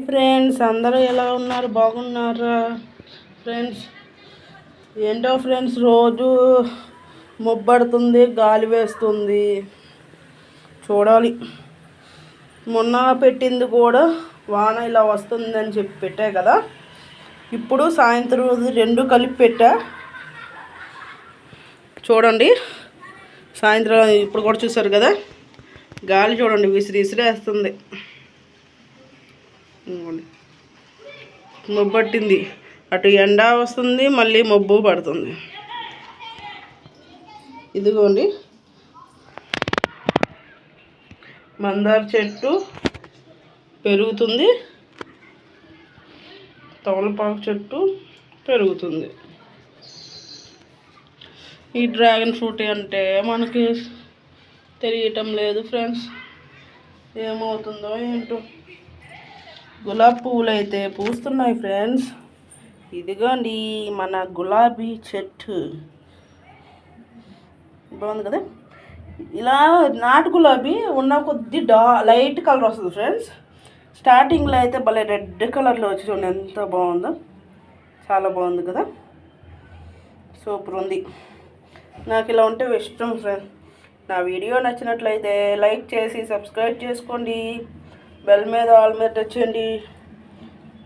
Friends, అందరూ ఎలా ఉన్నారు? బాగున్నారా ఫ్రెండ్స్? ఏంటో ఫ్రెండ్స్, రోజు మొబ్బడుతుంది, గాలి వేస్తుంది. చూడాలి. మొన్న పెట్టింది కూడా వాన ఇలా వస్తుందని చెప్పి పెట్టా కదా, ఇప్పుడు సాయంత్రం రెండు కలిపి పెట్టా. చూడండి, సాయంత్రం ఇప్పుడు కూడా చూసారు కదా, గాలి చూడండి విసిరేస్తుంది. మబ్బు పట్టింది, అటు ఎండ వస్తుంది, మళ్ళీ మబ్బు పడుతుంది. ఇదిగోండి, మందార చెట్టు పెరుగుతుంది, తమలపాకు చెట్టు పెరుగుతుంది. ఈ డ్రాగన్ ఫ్రూట్ అంటే మనకి తెలియటం లేదు ఫ్రెండ్స్, ఏమవుతుందో ఏంటో. గులాబీ పువ్వులు అయితే పూస్తున్నాయి ఫ్రెండ్స్. ఇదిగోండి మన గులాబీ చెట్టు, బాగుంది కదా. ఇలా నాటు గులాబీ ఉన్న కొద్ది లైట్ కలర్ వస్తుంది ఫ్రెండ్స్. స్టార్టింగ్లో అయితే భలే రెడ్ కలర్లో వచ్చి చూడండి ఎంత బాగుందో, చాలా బాగుంది కదా, సూపర్ ఉంది. నాకు ఇలా ఉంటే ఇష్టం ఫ్రెండ్స్. నా వీడియో నచ్చినట్లయితే లైక్ చేసి సబ్స్క్రైబ్ చేసుకోండి, బెల్ మీద ఆల్ మీద టచ్ చేయండి.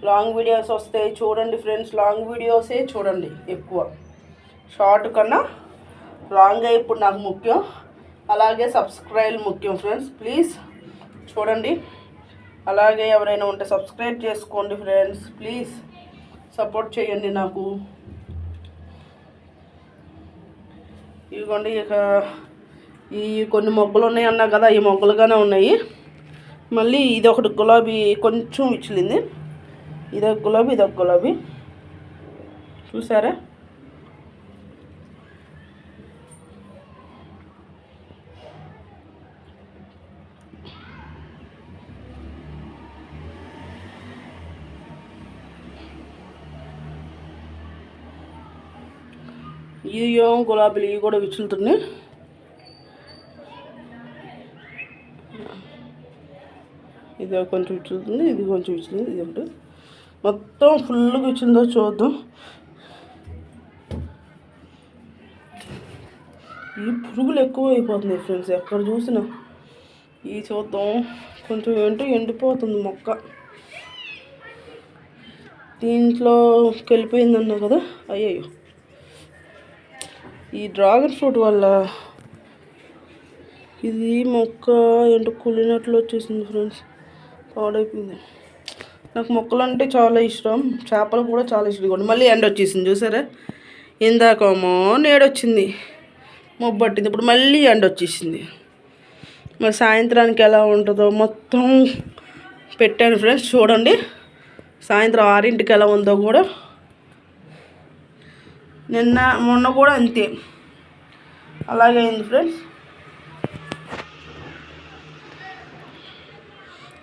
లాంగ్ వీడియోస్ వస్తాయి చూడండి ఫ్రెండ్స్, లాంగ్ వీడియోసే చూడండి ఎక్కువ. షార్ట్ కన్నా లాంగ్ ఇప్పుడు నాకు ముఖ్యం, అలాగే సబ్స్క్రైబ్ ముఖ్యం ఫ్రెండ్స్. ప్లీజ్ చూడండి, అలాగే ఎవరైనా ఉంటే సబ్స్క్రైబ్ చేసుకోండి ఫ్రెండ్స్. ప్లీజ్ సపోర్ట్ చేయండి నాకు. ఇదిగోండి, ఇక ఈ కొన్ని మొగ్గలు ఉన్నాయి అన్నా కదా, ఈ మొగ్గలుగానే ఉన్నాయి. మళ్ళీ ఇది ఒకటి గులాబీ కొంచెం ఇచ్చిలింది, ఇదొక గులాబీ, ఇదొక గులాబీ, చూసారా. ఇది గులాబీలు ఇవి కూడా విచ్చులుతున్నాయి. ఇది కొంచెం విచ్చులుతుంది, ఇది కొంచెం విచ్చులుంది, ఇది ఒకటి. మొత్తం ఫుల్గా విచ్చిందో చూద్దాం. ఈ పురుగులు ఎక్కువ అయిపోతున్నాయి ఫ్రెండ్స్, ఎక్కడ చూసినా. ఈ చూద్దాం, కొంచెం ఏంటో ఎండిపోతుంది మొక్క. దీంట్లో వెళ్ళిపోయిందన్నా కదా, అయ్యయ్యో. ఈ డ్రాగన్ ఫ్రూట్ వల్ల ఇది మొక్క ఏంటో కుళ్ళినట్లు వచ్చేసింది ఫ్రెండ్స్, పాడైపోయింది. నాకు మొక్కలు అంటే చాలా ఇష్టం, చేపలు కూడా చాలా ఇష్టం. కూడా మళ్ళీ ఎండ వచ్చేసింది చూసారా. ఇందాకేమో నేడొచ్చింది, మబ్బు పట్టింది, ఇప్పుడు మళ్ళీ ఎండ వచ్చేసింది. మరి సాయంత్రానికి ఎలా ఉంటుందో మొత్తం పెట్టాను ఫ్రెండ్స్. చూడండి సాయంత్రం 6ంటికి ఎలా ఉందో కూడా. మొన్న కూడా అంతే, అలాగే అయింది ఫ్రెండ్స్.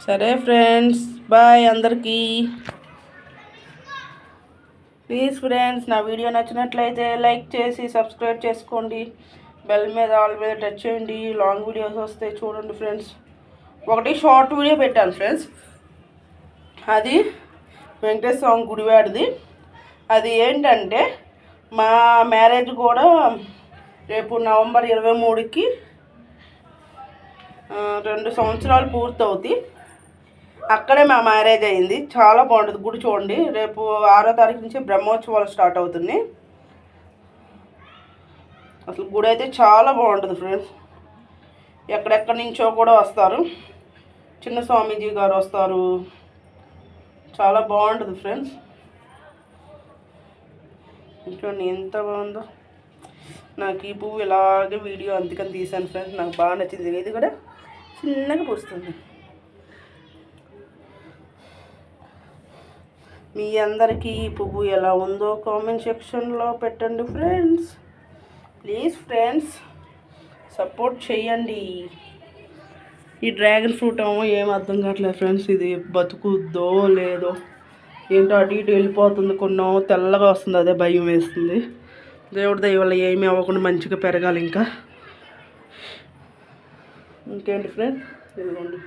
సరే ఫ్రెండ్స్, బాయ్ అందరికీ. ప్లీజ్ ఫ్రెండ్స్, నా వీడియో నచ్చినట్లయితే లైక్ చేసి సబ్స్క్రైబ్ చేసుకోండి, బెల్ మీద ఆల్ మీద టచ్ చేయండి. లాంగ్ వీడియోస్ వస్తాయి చూడండి ఫ్రెండ్స్. ఒకటి షార్ట్ వీడియో పెట్టాను ఫ్రెండ్స్, అది వెంకటేశ్వర స్వామి గుడివాడిది. అది ఏంటంటే, మా మ్యారేజ్ కూడా రేపు నవంబర్ 23కి 2 సంవత్సరాలు పూర్తవుతాయి. అక్కడే మా మ్యారేజ్ అయింది. చాలా బాగుంటుంది గుడి. చూడండి, రేపు 6వ తారీఖు నుంచి బ్రహ్మోత్సవాలు స్టార్ట్ అవుతుంది. అసలు గుడి అయితే చాలా బాగుంటుంది ఫ్రెండ్స్. ఎక్కడెక్కడి నుంచో కూడా వస్తారు, చిన్న స్వామీజీ గారు వస్తారు, చాలా బాగుంటుంది ఫ్రెండ్స్. చూడండి ఎంత బాగుందో. నాకు ఈ పువ్వు ఇలాగే వీడియో అందుకని తీసాను ఫ్రెండ్స్, నాకు బాగా నచ్చింది. ఇది కూడా చిన్నగా పూస్తుంది. మీ అందరికీ ఈ పువ్వు ఎలా ఉందో కామెంట్ సెక్షన్లో పెట్టండి ఫ్రెండ్స్. ప్లీజ్ ఫ్రెండ్స్ సపోర్ట్ చేయండి. ఈ డ్రాగన్ ఫ్రూట్ ఏమో ఏం అర్థం కావట్లేదు ఫ్రెండ్స్, ఇది బతుకుద్దో లేదో ఏంటో, అటు ఇటు వెళ్ళిపోతుంది. కొన్నో తెల్లగా వస్తుంది, అదే భయం వేస్తుంది. దేవుడి దయ వల్ల ఏమీ అవ్వకుండా మంచిగా పెరగాలి. ఇంకేంటి ఫ్రెండ్స్, ఇదిగోండి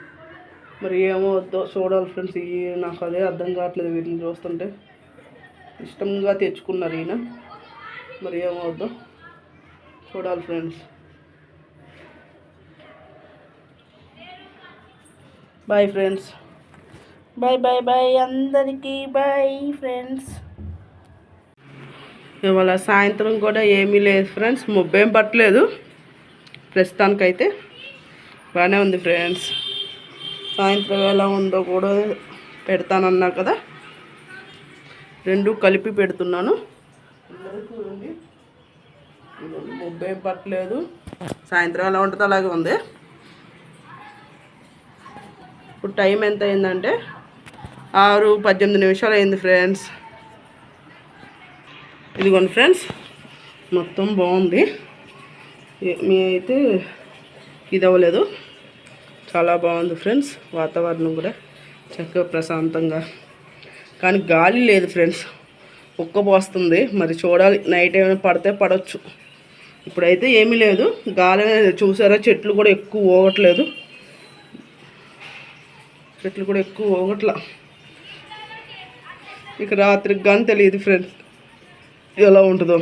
మరి ఏమో వద్దో చూడాలి ఫ్రెండ్స్. నాకు అదే అర్థం కావట్లేదు వీటిని చూస్తుంటే. ఇష్టంగా తెచ్చుకున్నారు ఈయన, మరి ఏమో వద్దో చూడాలి friends. Bye friends, bye bye bye అందరికీ బాయ్ ఫ్రెండ్స్. ఇవాళ సాయంత్రం కూడా ఏమీ లేదు ఫ్రెండ్స్, ముబ్బేం పట్టలేదు ప్రస్తుతానికైతే. బాగానే ఉంది ఫ్రెండ్స్. సాయంత్రం ఎలా ఉందో కూడా పెడతానన్నా కదా, రెండు కలిపి పెడుతున్నాను. చూడండి, ముబ్బేం పట్టలేదు. సాయంత్రం ఎలా ఉంటుందో అలాగే ఉంది. ఇప్పుడు టైం ఎంత అయిందంటే 6:18 అయింది ఫ్రెండ్స్. ఇదిగోండి ఫ్రెండ్స్, మొత్తం బాగుంది. మీ అయితే ఇది అవ్వలేదు. చాలా బాగుంది ఫ్రెండ్స్. వాతావరణం కూడా చక్కగా ప్రశాంతంగా, కానీ గాలి లేదు ఫ్రెండ్స్, ఉక్కపోస్తుంది. మరి చూడాలి, నైట్ ఏమైనా పడితే పడవచ్చు. ఇప్పుడైతే ఏమీ లేదు, గాలి చూసారా, చెట్లు కూడా ఎక్కువ ఊగట్లేదు. చెట్లు కూడా ఎక్కువ ఊగట్లా. ఇక రాత్రికి కానీ తెలియదు ఫ్రెండ్స్ ఎలా ఉంటుందో.